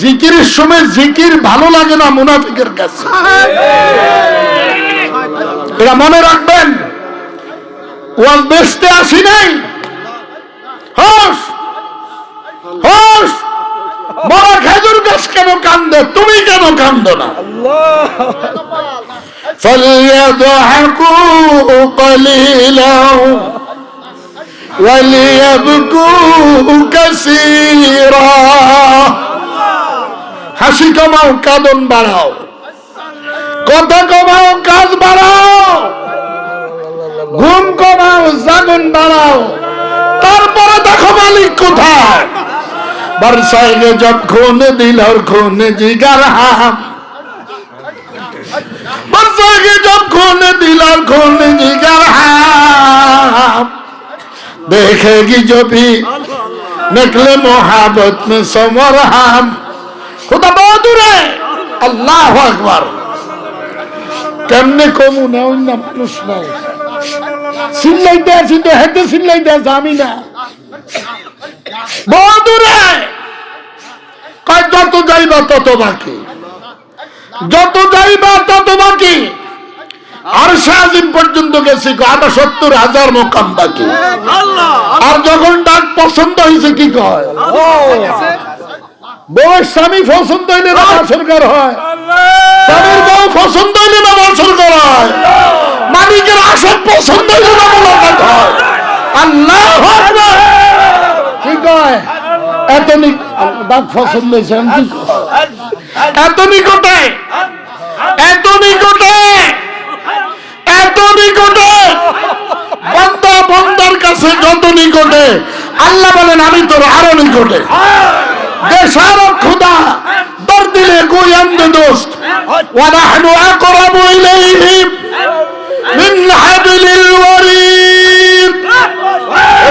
জিকিরের সময় জিকির ভালো লাগে না মুনাফিকের কাছে। এটা মনে রাখবেন। ওয়াজ বেচতে আসি নাই। হোস হোস, মরা খেজুর গাছ কেন কান্দে, তুমি কেন কান্দো না? فليضحكوا قليلا وليبكوا كثيرا। হাসি কমাও, কাঁদন বাড়াও, কথা কমাও, কাজ বাড়াও, ঘুম কমাও, জাগন বাড়াও। তারপরে দেখো মালিক কোথায়। বর্ষায় জব খুন দিল और खून जिगर हम, बरसाए जब खून दिल और खून जिगर हम, देखेगी जो भी निकले मोहब्बत में समर हम। खुदा बहादुर है। अल्लाह अकबर। কেমনে কমু না অন্য মানুষ নাই, চিল্লাইতে আছি তো হেঁটে চিল্লাইতে আছে, আমি না। বহাদুরে কয় যত যাইবা তত বাকি, যত যাইবা তত বাকি। আর শাহিম পর্যন্ত গেছি, ৭৮,০০০ মোকাম বাকি। আর যখন ডাক পছন্দ হয়েছে কি কয়, বউয়ের স্বামী পছন্দ হইলে না সরকার হয়, স্বামীর বউ পছন্দ হইলে না সরকার হয়, মালিকের আসন পছন্দ হইলে না মোলাকাত হয়। আল্লাহ কি কয়, এত ডাক পছন্দ হয়েছে, এত নিকটে, এত নিকটে, এত নিকটে, বান্দা বান্দার কাছে যত নিকটে, আল্লাহ বলেন আমি তোর আরো নিকটে। দেশারো খুদা দর দিলে গোয়ান্দে দোস্ত, ওয়া নাহনু আকরাবু ইলাইহি মিন হাবলিল ওয়ারিদ।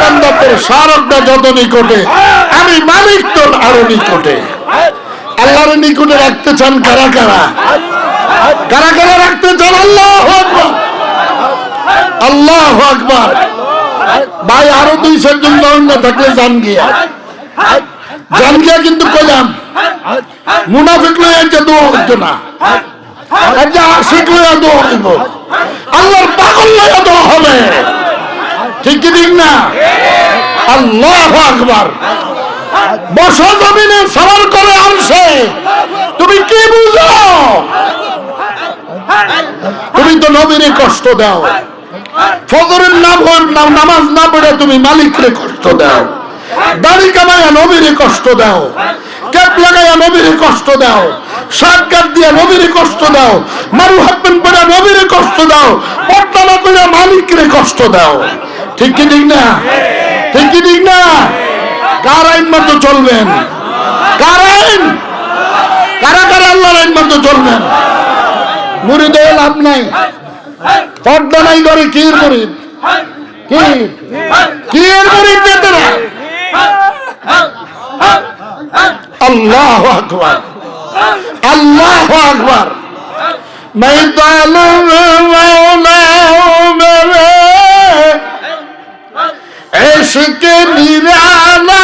বান্দা তোর সারকটা যত নিকটে, আমি মালিক তোর আরো নিকটে। আল্লাহর নিকটে রাখতে চান কারা কারা, কারা কারা রাখতে চান? আল্লাহু আকবার, আল্লাহু আকবার। ভাই আরো ২-৪ জন না থাকলে জান গিয়া, জান গিয়া কিন্তু কইলাম মুনাফিক লইয়া যে দোয়া হইতো না, একটা আশিক লইয়া দোয়া হইব, আল্লাহর পাগল লইয়া দোয়া হবে। ঠিক কি ঠিক না? আল্লাহু আকবার। বসা জমিনে সওয়াল করে আনছে, তুমি কি বুঝো? তুমি তো নবীরে কষ্ট দাও, ফজরের নামাজ না পড়ে তুমি মালিকরে কষ্ট দাও, দাড়ি কামাইয়া নবীরে কষ্ট দাও, ক্যাপ লাগাইয়া নবীরে কষ্ট দাও, শার্ট কাট দিয়া নবীরে কষ্ট দাও, মারু হাতবেন পড়া নবীরে কষ্ট দাও, পর্দা না করে মালিকরে কষ্ট দাও। ঠিক কি ঠিক না? ঠিক কি ঠিক না? কার আইন মতো চলবেন? কার আইন? কারা কারা আল্লাহর আইন মতো চলবেন? মুরিদ হয়ে লাভ নাই, পর্দা নাই করে কি মুরিদ, কি কি এর মুরিদ যেতে না। আল্লাহু আকবার, আল্লাহু আকবার। मैं दालू मौला मेरे इश्क निराला,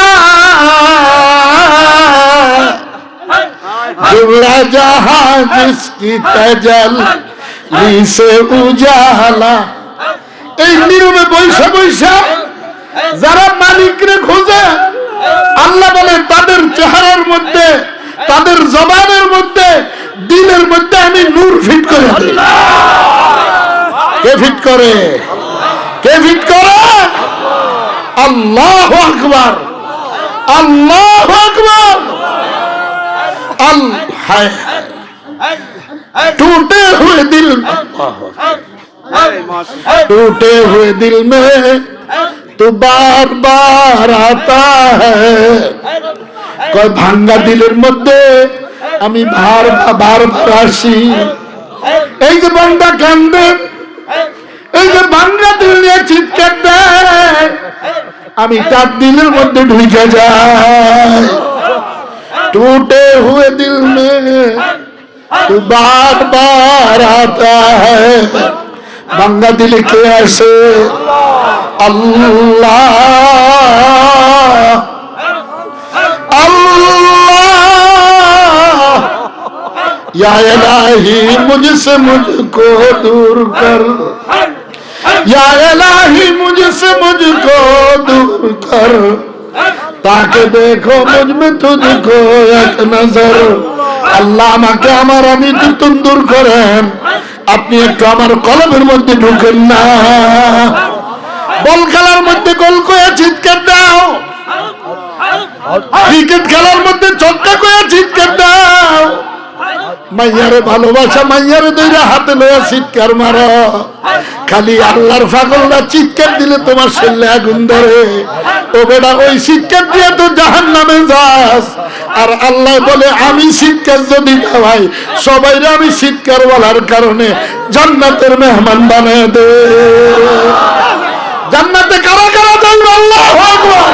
जुमला जहां जिसकी तजल्ली से उजाला। এই নীরবে বৈশা বৈশা যারা মালিকরে খোঁজে, আল্লাহ বলে তাদের চেহারার মধ্যে, তাদের জবানের মধ্যে, দিলের মধ্যে আমি নূর ফিট করে দিই। কে ফিট করে? কে ফিট করে? আল্লাহু আকবার, আল্লাহু আকবার। टूटे हुए दिल, टूटे हुए दिल में तो बार बार आता है। कोई भांगा दिलेर मध्य আমি বারবার আসি। এই যে বান্দা কান্দে, এই যে ভাঙ্গা দিল নিয়ে চিৎকার দেয়, আমি তার দিলের মধ্যে ঢুকে যাই। टूटे हुए दिल में तू बार बार आता है। भांगा दिल के ऐसे अल्लाह अल्लाह या इलाही मुझसे मुझको दूर कर, या इलाही मुझसे मुझको दूर कर, ताकि देखो मुझ में तुझको एक नजर। আল্লাহ আমাকে আমার অনীতি তুমি দূর করেন, আপনি একটু আমার কলমের মধ্যে ঢুকেন না। বল খেলার মধ্যে গোল করে চিৎকার দাও, ক্রিকেট খেলার মধ্যে ছক্কা করে চিৎকার দাও। মাইয়ারে ভালোবাসা, মাইয়ারে দুইটা হাতে লইয়া চিৎকার মারো। খালি আল্লাহর পাগলরা চিৎকার দিলে তোমার শরীরে আগুন ধরে। ও বেটা, ওই চিৎকার দিয়ে তো জাহান্নামে যাস। আর আল্লাহ বলে আমি চিৎকার যদি না ভাই সবাইরে আমি চিৎকার বলার কারণে জান্নাতের মেহমান বানায় দে। জান্নাতে কারা কারা যাইবে? আল্লাহু আকবার।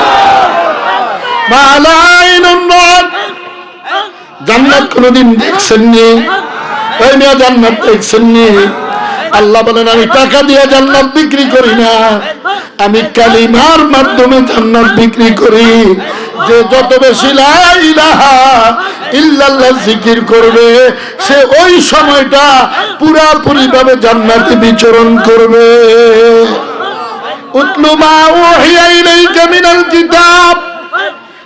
জান্নাত কোনদিন দেখছেননি? ওই মেয়ে জান্নাত দেখছেননি? আল্লাহ বলেন আমি টাকা দিয়ে জান্নাত বিক্রি করি না, আমি কালিমার মাধ্যমে জান্নাত বিক্রি করি। যে যত বেশি লা ইলাহা ইল্লাল্লাহ জিকির করবে সে ওই সময়টা পুরাপুরি ভাবে জান্নাতে বিচরণ করবে। উতলু মা উহিয়া ইলাইকা মিনাল কিতাব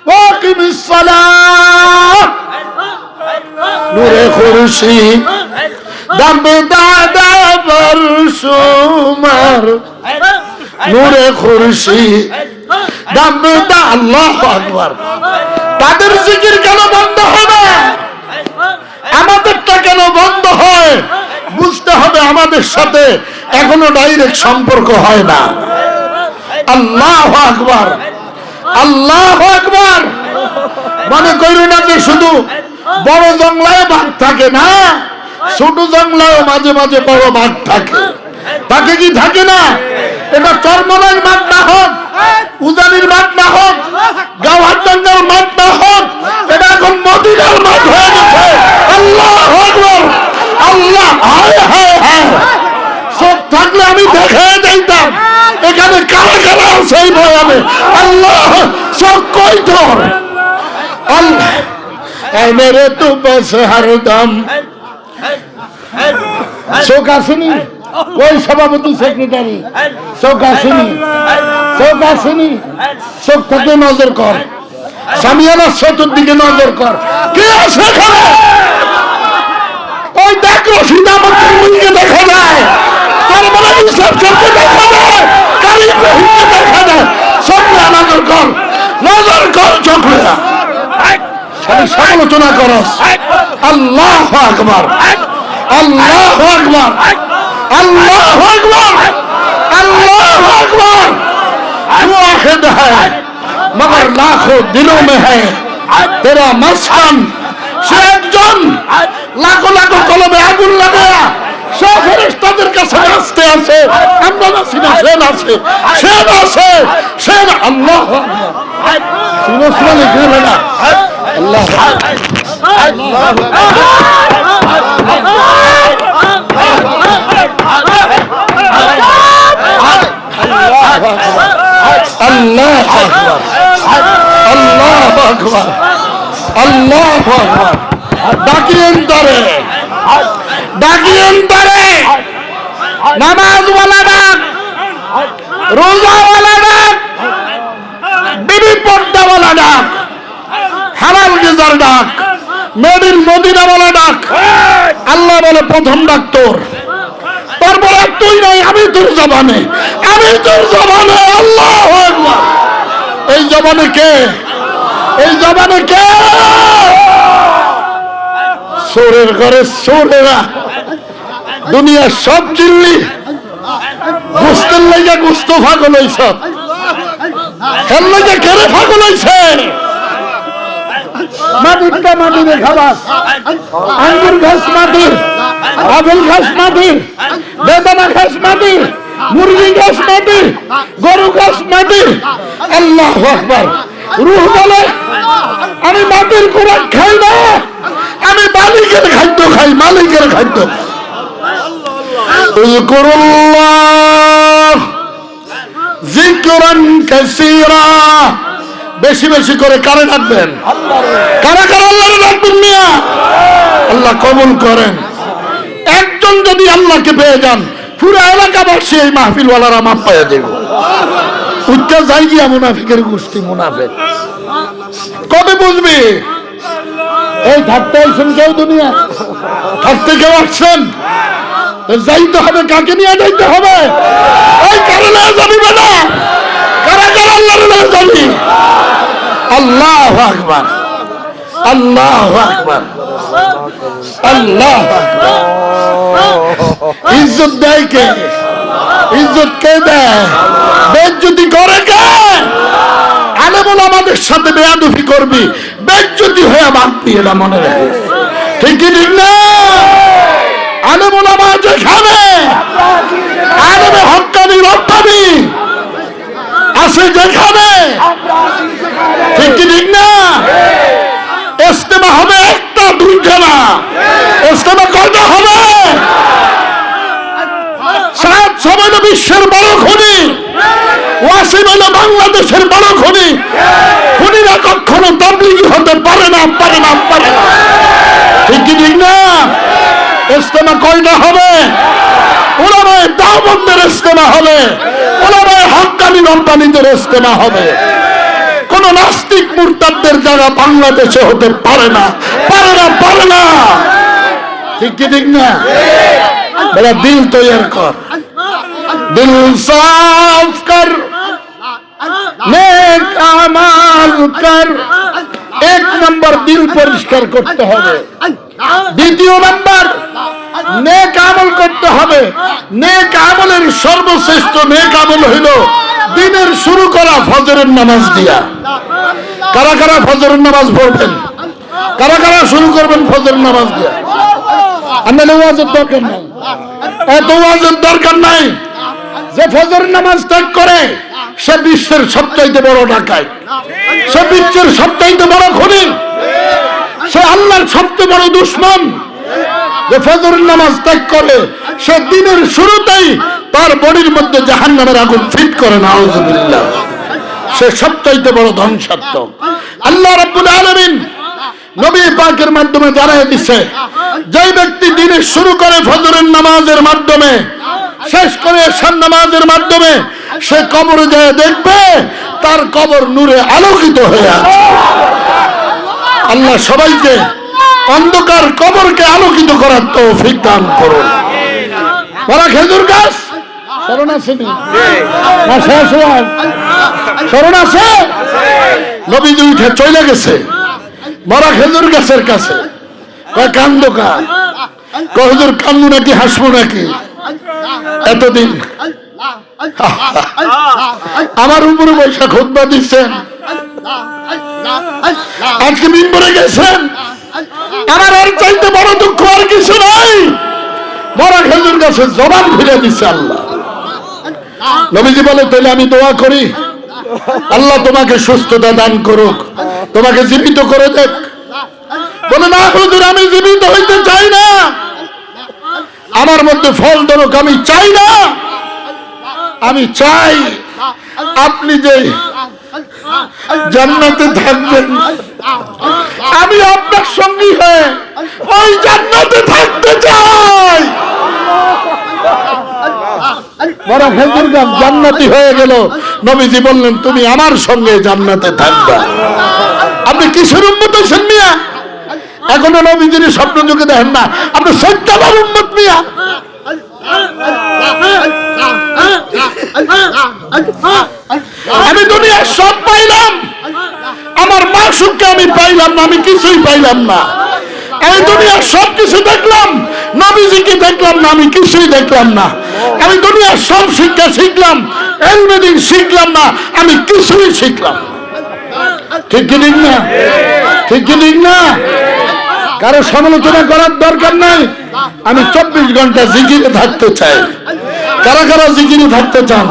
ওয়া আকিমিস সালাহ নূরে খুরশিদ দামদাদা বরসুমার নূরে খুরশিদ দামদা। আল্লাহু আকবার। তাদের জিকির কেন বন্ধ হয় না? আমাদেরটা কেন বন্ধ হয়? বুঝতে হবে আমাদের সাথে এখনো ডাইরেক্ট সম্পর্ক হয় না। আল্লাহু আকবার, আল্লাহু আকবার। মনে করো না যে শুধু বড় জংলায় বাঘ থাকে না, ছোট জংলায় মাঝে মাঝে বড় বাঘ থাকে। থাকে কি থাকে না? এটা চরমনার মাঠ না হোক, উজানির মাঠ না হোক, গাওয়ারডাঙ্গার মাঠ না হোক, এটা এখন মদিনার মাঠ হয়ে গেছে। আল্লাহু আকবার, আল্লাহ। হায় হায় হায়, সব থাকলে আমি দেখে যাইতাম এখানে কারা কারা আছে এই ভয়াবে। আল্লাহ সব কই তোর? আল্লাহ এই মেরে তো বস হরদম শোক আসেনি? ওই সভাপতি সেক্রেটারি শোক আসেনি? শোক আসেনি? শোক থেকে নজর কর, সামিয়ানার চতুর্দিকে নজর কর, কে আছে এখানে? ওই দেখ রশিদ আমাদের মুখকে দেখা যায়, তার মানে হিসাব চলতে দেখা যায়, কালী রহিমকে দেখা যায়। চোখরা নজর কর, নজর কর চোখরা। সমালোচনা করস। আল্লাহু আকবার, আল্লাহু আকবার, अल्लाह अकबर, अल्लाह अकबर। वाहिद है मगर लाखों दिलों में है तेरा मस्कन। সে একজন লাখো লাখো কলমে আগুন লাগায়া সব ফেরেশতাদের কাছে আসতে আছে। আমরা নাছি না, সে আছে, সে আছে, সে আল্লাহু আকবার। শুনো শুনো লিখে না আল্লাহ আল্লাহু अल्लाह अकबर, अल्लाह अकबर, अल्लाह अकबर। डाकियन तारे, डाकियन तारे, नमाज वाला डाक, रोजा वाला डाक, बीबी पर्दा वाला डाक, हलाल गिजार डाक, मेड इन मदीना वाला डाक। अल्लाह बोले प्रथम डाक तोर, তারপরে তুই নাই, আমি তোর জবানে, আমি তোর জবানে। আল্লাহু আকবার। এই জবানে কে? এই জবানে কে? সোরের ঘরে সোরেরা দুনিয়ার সব চিল্লি গোস্তের লাইগা গোস্ত পাগল হইছ, এর লাইগা কেড়ে পাগল হইছে। মাটিটা মাটিরে খাবাস, আঙ্গুর ঘাস মাটির, আপেল ঘাস মাটির, বেদানা ঘাস মাটির, মুরগি ঘাস মাটির, গরু ঘাস মাটির। আল্লাহু আকবার। রূহ বলে আমি মাটির খোরাক খাই না, আমি মালিকের খাদ্য খাই, মালিকের খাদ্য। উযকুরুল্লাহ যিকরান কাসীরা বেশি বেশি করে কারে ডাকবেন? কারা কারা আল্লাহরে ডাকবেন মিয়া? আল্লাহ কবুল করেন। একজন যদি আল্লাহকে পেয়ে যান, পুরো এলাকাবাসী এই মাহফিলওয়ালারা মাপ পাইয়া দেব। উচ্চা যাই গিয়া মুনাফিকের গোষ্ঠী মুনাফিক কবে বুঝবি? এই থাকতে আসছেন কেউ, দুনিয়া থাকতে কেউ আসছেন, যাইতে হবে। কাকে নিয়ে যাইতে হবে? ওই কারণে যাবি না, কারা কারা আল্লাহর যাবি? আল্লাহু আকবার, আল্লাহু আকবার, আল্লাহু আকবার। ইজ্জত দেয় কে? ইজ্জত কে দেয়? বেইজ্জতি করে কে? আলেমুল আমাদের সাথে বেয়াদবি করবি, বেইজ্জতি হয়ে বাঁধবি, এটা মনে রাখে। ঠিক কি ঠিক না? আলেমুল আমার যেখানে আলেমে হক্কানি রব্বানি আছে যেখানে, ঠিক কি ঠিক না? ইজতেমা হবে একটা দুইটা না, ইজতেমা কয়টা হবে? সাত সময় বিশ্বের বড় খনি, ওয়াসিম হলো বাংলাদেশের বড় খনি। খনিরা কখনো তাবলীগী হতে পারে না, পারে না, পারে না। ঠিক কি ঠিক না? ইজতেমা কয়টা হবে? উলামায়ে দেওবন্দের ইজতেমা হবে, উলামায়ে হক্কানি রব্বানিদের ইজতেমা হবে। কোন নাস্তিক মুরতাদদের জায়গা বাংলাদেশে হতে পারে না, পারে না, পারে না। ঠিক কি ঠিক না? বড় দিল তৈরি কর, দিল সাফ কর, নেক আমাল কর। এক নম্বর দিল পরিষ্কার করতে হবে। দ্বিতীয় নম্বর নেক আমল করতে হবে। নেক আমলের সর্বশ্রেষ্ঠ নেক আমল হইল দিনের শুরু করা ফজরের নামাজ দিয়া। কারা কারা ফজরের নামাজ পড়বেন? কারা কারা শুরু করবেন ফজরের নামাজ দিয়া? আমাদের ওয়াজের দরকার নাই, এত ওয়াজের দরকার নাই। যে ফজরের নামাজ ত্যাগ করে সে বিশ্বের সবচাইতে বড় ডাকাত, সে বিশ্বের সবচাইতে বড় খুনি, সে আল্লাহর সবচেয়ে বড় দুশমন। যে ফজরের নামাজ ত্যাগ করে সে দিনের শুরুতেই তার বডির মধ্যে জাহান্নামের আগুন ফিট করে, নাউযুবিল্লাহ। সে সবচাইতে বড় ধ্বংসাত্মক। আল্লাহ রাব্বুল আলামিন নবী পাকের মাধ্যমে জানায় দিচ্ছে, যে ব্যক্তি দিনের শুরু করে ফজরের নামাজের মাধ্যমে, শেষ করে এশার নামাজের মাধ্যমে, সে কবরে যায় দেখবে তার কবর নূরে আলোকিত হয়ে আছে। আল্লাহ সবাইকে অন্ধকার কবরকে আলোকিত করার তৌফিক দান করুন। বড় খেজুর গাছ স্মরণ আছে নি? না শেষ হওয়ার স্মরণ আছে? নবীজি উঠে চলে গেছে মরা খেজুর গাছের কাছে। কান্দো কা? হুজুর কান্দু নাকি হাসবো নাকি? এতদিন আমার উপরে বৈশা খুতবা দিচ্ছেন, আজকে মিম্বরে গেছেন। আমার আর চাইতে বড় দুঃখ আর কিছু নাই। মরা খেজুর গাছের জবান ফিরে দিচ্ছে আল্লাহ। নবীজি বলে, তাহলে আমি দোয়া করি, আল্লাহ তোমাকে সুস্থতা দান করুক, তোমাকে জীবিত করে দেখ। বলে, না হুজুর, আমি জীবিত হইতে চাই না, আমার মধ্যে ফল ধরুক, আমি চাই না। আমি চাই আপনি যে জান্নাতে থাকবেন, আমি আপনার সঙ্গী হয়ে ওই জান্নাতে থাকতে চাই। বড় খেজুর গাছ জান্নাতি হয়ে গেল। নবীজি বললেন, তুমি আমার সঙ্গে জান্নাতে থাকবা। আপনি কিসের উম্মত হইছেন মিয়া? এখনো নবীজির স্বপ্ন যুগে দেখেন না, আপনি সত্যবার উম্মত মিয়া। আমি দুনিয়ার সব পাইলাম, আমার মা সুখকে আমি পাইলাম না, আমি কিছুই পাইলাম না। আমি দুনিয়ার সব কিছু দেখলাম, নবীজিকে দেখলাম না, আমি কিছুই দেখলাম না। আমি দুনিয়ার সব শিক্ষা শিখলাম, ইলমে দ্বীন শিখলাম না, আমি কিছুই শিখলাম। ঠিক কি ঠিক না? ঠিক কি ঠিক না? কারো সমালোচনা করার দরকার নাই। আমি 24 ঘন্টা জিকিরে থাকতে চাই। কারা কারা জিকিরে থাকতে চান?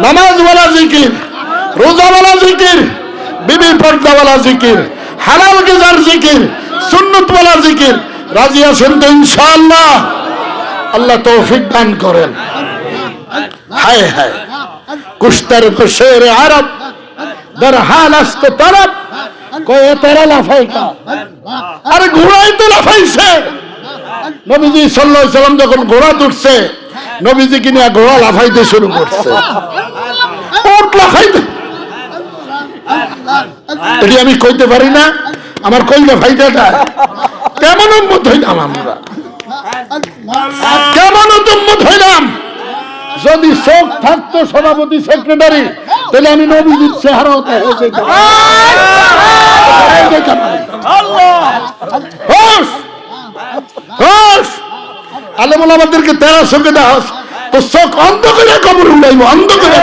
নামাজওয়ালা জিকির, রোজাওয়ালা জিকির, বিবি পর্দাওয়ালা জিকির, হালাল গিজার জিকির, সুন্নতওয়ালা জিকির। রাজি আছেন তো ইনশাআল্লাহ? আল্লাহ তৌফিক দান করেন। হায় হায়, কুশতার শের আরব দরহাল আস্ত তরফ কয়ে তেরা লাফাইকা, আরে ঘোড়াই তো লাফাইছে। নবীজি সাল্লাল্লাহু আলাইহি সাল্লাম যখন ঘোড়া তুলছে, নবীজি কিনা ঘোড়া লাফাইতে শুরু করছে, উট লাফাইতে। এটি আমি কইতে পারি না, আমার কইলে ফাইদাটা কেমন উম্মত হইলাম আমরা, কেমন উম্মত হইলাম। যদি চোখ থাকতো সভাপতি সেক্রেটারি, তাহলে আমি নবীজির চেহারা হতে আলেমুল আমাদেরকে তেরা চোখে দাস, তো চোখ অন্ধ করে কবর উঠাইব, অন্ধ করে।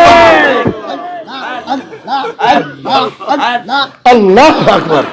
আল্লাহু আকবার।